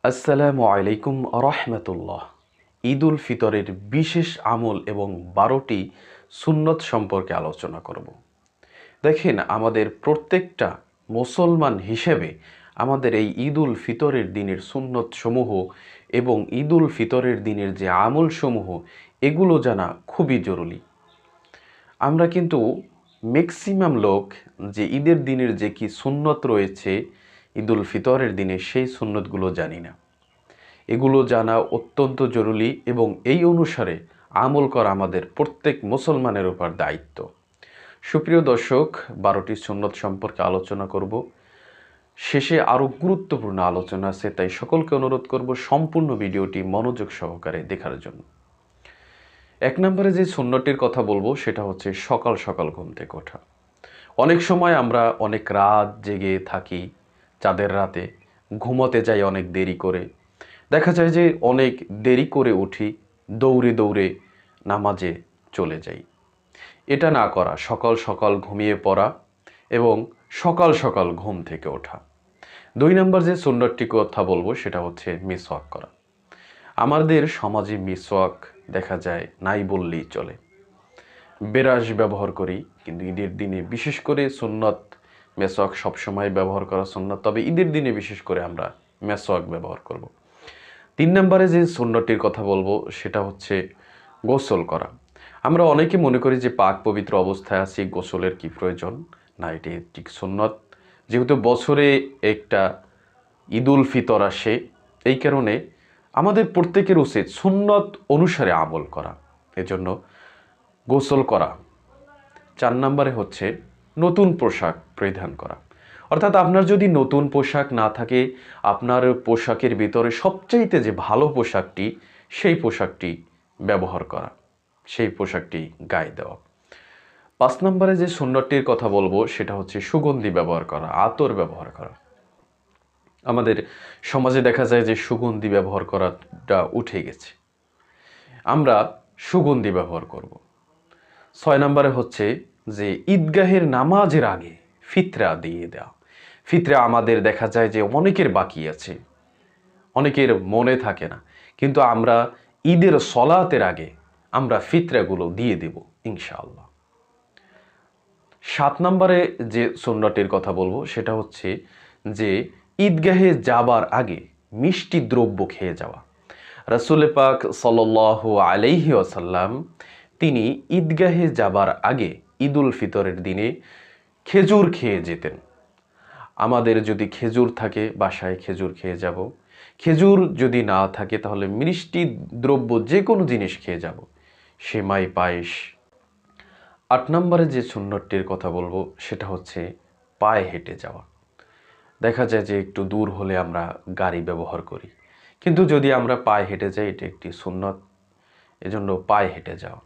আসসালামু আলাইকুম রহমতুল্লাহ। ঈদ উল ফিতরের বিশেষ আমল এবং 12টি সুন্নত সম্পর্কে আলোচনা করব। দেখেন, আমাদের প্রত্যেকটা মুসলমান হিসেবে আমাদের এই ঈদ উল ফিতরের দিনের সুন্নত সমূহ এবং ঈদ উল ফিতরের দিনের যে আমলসমূহ, এগুলো জানা খুবই জরুরি। আমরা কিন্তু ম্যাক্সিমাম লোক যে ঈদের দিনের যে কি সুন্নত রয়েছে ঈদ উল ফিতরের দিনে, সেই সুন্নতগুলো জানি না। এগুলো জানা অত্যন্ত জরুরি এবং এই অনুসারে আমল করা আমাদের প্রত্যেক মুসলমানের উপর দায়িত্ব। সুপ্রিয় দর্শক, 12টি সুন্নত সম্পর্কে আলোচনা করব। শেষে আরও গুরুত্বপূর্ণ আলোচনা আছে, তাই সকলকে অনুরোধ করব সম্পূর্ণ ভিডিওটি মনোযোগ সহকারে দেখার জন্য। 1 নম্বরে যে সুন্নতটির কথা বলবো সেটা হচ্ছে সকাল সকাল ঘুম থেকে ওঠা। অনেক সময় আমরা অনেক রাত জেগে থাকি, চাঁদের রাতে ঘুমোতে যাই অনেক দেরি করে। দেখা যায় যে অনেক দেরি করে উঠি, দৌড়ে দৌড়ে নামাজে চলে যাই। এটা না করা, সকাল সকাল ঘুমিয়ে পড়া এবং সকাল সকাল ঘুম থেকে ওঠা। 2 নম্বর যে সুন্নতটির কথা বলবো সেটা হচ্ছে মিসওয়াক করা। আমাদের সমাজে মিসওয়াক দেখা যায় নাই বললেই চলে। ব্রাশ ব্যবহার করি, কিন্তু ঈদের দিনে বিশেষ করে সুন্নত মেসওয়াক সবসময় ব্যবহার করা সুন্নত, তবে ঈদের দিনে বিশেষ করে আমরা মেসওয়াক ব্যবহার করব। 3 নম্বরে যে সুন্নতটির কথা বলবো সেটা হচ্ছে গোসল করা। আমরা অনেকে মনে করি যে পাক পবিত্র অবস্থায় আছি, গোসলের কি প্রয়োজন? না, এটি ঠিক সুন্নত। যেহেতু বছরে একটা ঈদ উল ফিতর আসে, এই কারণে আমাদের প্রত্যেকের উচিত সুন্নত অনুসারে আমল করা, এজন্য গোসল করা। 4 নম্বরে হচ্ছে নতুন পোশাক পরিধান করা। অর্থাৎ আপনার যদি নতুন পোশাক না থাকে, আপনার পোশাকের ভিতরে সবচাইতে যে ভালো পোশাকটি, সেই পোশাকটি ব্যবহার করা, সেই পোশাকটি গায়ে দেওয়া। 5 নম্বরে যে সুন্নতটির কথা বলবো সেটা হচ্ছে সুগন্ধি ব্যবহার করা, আতর ব্যবহার করা। আমাদের সমাজে দেখা যায় যে সুগন্ধি ব্যবহার করাটা উঠে গেছে, আমরা সুগন্ধি ব্যবহার করব। 6 নম্বরে হচ্ছে যে ঈদগাহের নামাজের আগে ফিতরা দিয়ে দেওয়া। ফিতরা আমাদের দেখা যায় যে অনেকের বাকি আছে, অনেকের মনে থাকে না, কিন্তু আমরা ঈদের সলাতের আগে আমরা ফিতরাগুলো দিয়ে দেব ইনশাআল্লাহ। 7 নম্বরে যে সুন্নতের কথা বলবো সেটা হচ্ছে যে ঈদগাহে যাবার আগে মিষ্টি দ্রব্য খেয়ে যাওয়া। রাসূল পাক সাল্লাল্লাহু আলাইহি ওয়াসাল্লাম তিনি ঈদগাহে যাবার আগে ঈদ উল ফিতরের দিনে খেজুর খেয়ে যেতেন। আমাদের যদি খেজুর থাকে, বাসায় খেজুর খেয়ে যাব। খেজুর যদি না থাকে তাহলে মিষ্টি দ্রব্য যে কোনো জিনিস খেয়ে যাব, সেমাই, পায়েস। 8 নম্বরে যে সুন্নতটির কথা বলবো সেটা হচ্ছে পায়ে হেঁটে যাওয়া। দেখা যায় যে একটু দূর হলে আমরা গাড়ি ব্যবহার করি, কিন্তু যদি আমরা পায়ে হেঁটে যাই, এটা একটি সুন্নত, এজন্য পায়ে হেঁটে যাওয়া।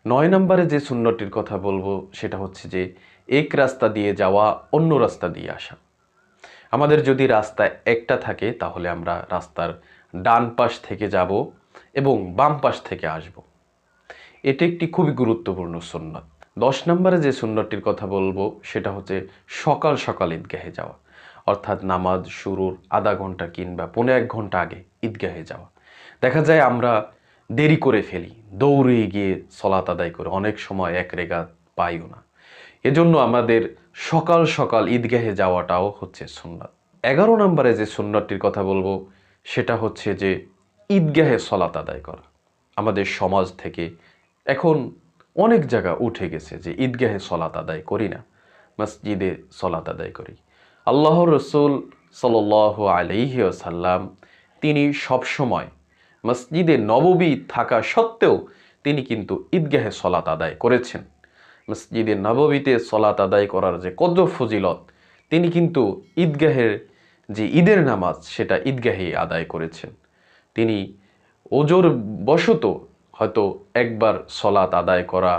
9 নম্বরে যে সুন্নতটির কথা বলবো সেটা হচ্ছে যে এক রাস্তা দিয়ে যাওয়া, অন্য রাস্তা দিয়ে আসা। আমাদের যদি রাস্তা একটা থাকে তাহলে আমরা রাস্তার ডান পাশ থেকে যাব এবং বাম পাশ থেকে আসব। এটি একটি খুবই গুরুত্বপূর্ণ সুন্নত। 10 নম্বরে যে সুন্নতটির কথা বলবো সেটা হচ্ছে সকাল সকাল ঈদগাহে যাওয়া। অর্থাৎ নামাজ শুরুর আধা ঘন্টা কিংবা 1.5 ঘন্টা আগে ঈদগাহে যাওয়া। দেখা যায় আমরা দেরি করে ফেলি, দৌড়ে গিয়ে সলাত আদায় করে অনেক সময় এক রেখাত পাইও না। এজন্য আমাদের সকাল সকাল ঈদগাহে যাওয়াটাও হচ্ছে সুন্নাত। 11 নম্বরে যে সুন্নতটির কথা বলবো সেটা হচ্ছে যে ঈদগাহে সলাত আদায় করা। আমাদের সমাজ থেকে এখন অনেক জায়গা উঠে গেছে যে ঈদগাহে সলাত আদায় করি না, মসজিদে সলাত আদায় করি। আল্লাহর রসুল সাল্লাল্লাহু আলাইহি ওয়াসাল্লাম তিনি সবসময় মসজিদে নববী থাকা সত্ত্বেও তিনি কিন্তু ঈদগাহে সলাত আদায় করেছেন। মসজিদে নববীতে সলাত আদায় করার যে কত ফজিলত, তিনি কিন্তু ঈদগাহের যে ঈদের নামাজ সেটা ঈদগাহে আদায় করেছেন। তিনি ওজোর বশত হয়তো একবার সলাত আদায় করা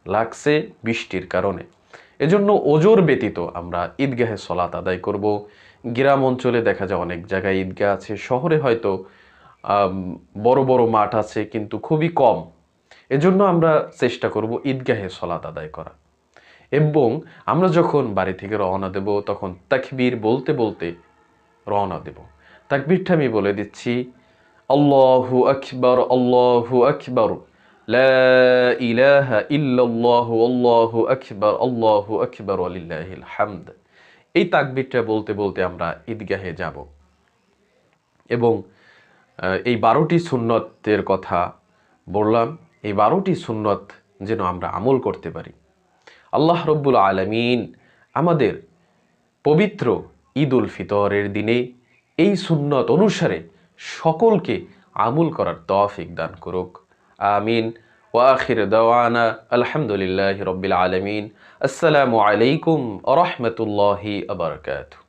লাগছে বৃষ্টির কারণে, এজন্য ওজোর ব্যতীত আমরা ঈদগাহে সলাত আদায় করব। গ্রাম অঞ্চলে দেখা যায় অনেক জায়গায় ঈদগাহ আছে, শহরে হয়তো বড় বড় মাঠ আছে কিন্তু খুবই কম। এজন্য আমরা চেষ্টা করব ঈদগাহে সলাত আদায় করা। এবং আমরা যখন বাড়ি থেকে রওনা দেব তখন তাকবীর বলতে বলতে রওনা দেব। তাকবীরটা আমি বলে দিচ্ছি। আল্লাহু আকবার, আল্লাহু আকবার, লা ইলাহা ইল্লাল্লাহু, আল্লাহু আকবার ওয়ালিল্লাহিল হামদ। এই তাকবীরটা বলতে বলতে আমরা ঈদগাহে যাব এবং এই 12টি সুন্নতের কথা বললাম। এই 12টি সুন্নত যেন আমরা আমল করতে পারি। আল্লাহ রব্বুল আলামিন আমাদের পবিত্র ঈদ উল ফিতরের দিনে এই সুন্নত অনুসারে সকলকে আমল করার তৌফিক দান করুক। আমিন। ওয়া আখির দাওয়ানা আলহামদুলিল্লাহি রাব্বিল আলামিন। আসসালামু আলাইকুম ওয়া রাহমাতুল্লাহি ওয়া বারাকাতুহু।